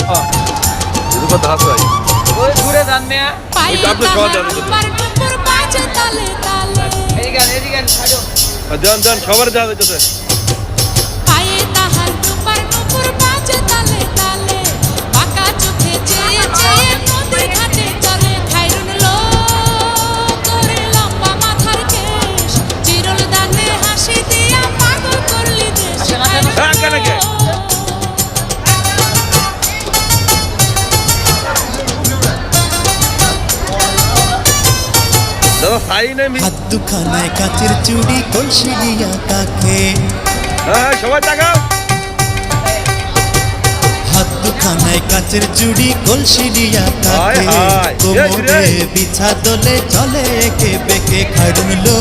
ಇದು কথা আছে ভাই ওই ঘুরে যান মিয়া ওই যে আপনি সবাই জানেন এদিকে ছাড়ো দেন দেন সবার দেওয়া যাইতেছে পায়ে তাহার টুপার টুপুর বাজে তালে তালে বাঁকা চোখে চেয়ে চেয়ে নদীর ঘাটে চলে খাইরুন লো করে লম্বা মাথার কেশ চিরল দানে হাসি দিয়া পাগল করলি দেশ কেন কে দাদা সাই নেই হাত দুখানায় কাচের চুড়ি কলসি দিয়া কাকে হ্যাঁ সবাই তাকাও হাত দুখানায় কাচের চুড়ি কলসি দিয়া হায় কাকে হায়। কোমরে এই রে। বিছা দলে চলে একে বেকে খাইরুন লো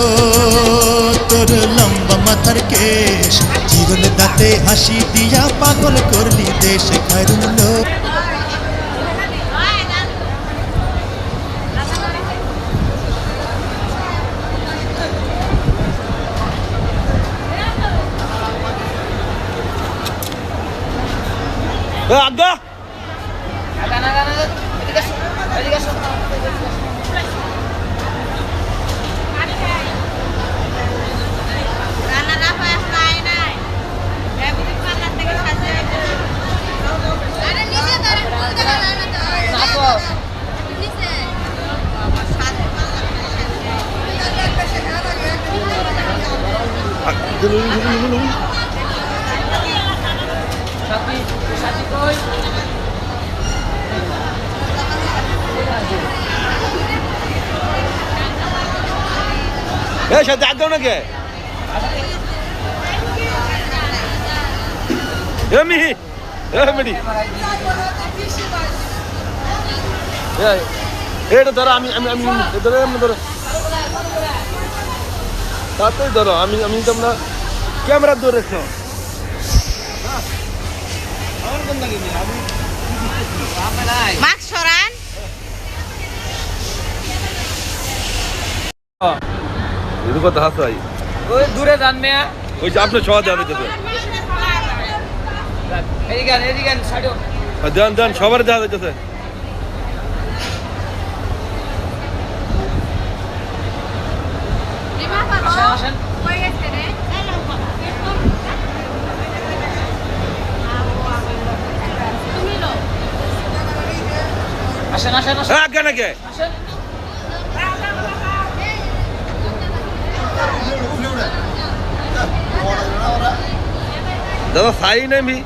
তোর লম্বা মাথার কেশ চিরল দাঁতে হাসি দিয়া পাগল করলি দেশ খাইরুন লো আজ্ঞা সাথী কই সাথে আজ্ঞাও না কে মিহি মেডি এটা ধরো আমি আমি আমি ধরো ধরো তাতেই ধরো আমি আমি তোমরা ক্যামেরা ধরে রেখো মাস্ক সরান এটা কথা আছে ভাই ওই দূরে যান মিয়া ওই যে আপনি সবাই দেওয়া যাইতেছে এদিকে ছাড়ো দেন দেন সবার দেওয়া যাইতেছে আসেন আসেন আসেন আসেন আজ্ঞা না কে আসেন দাদা সাই নেই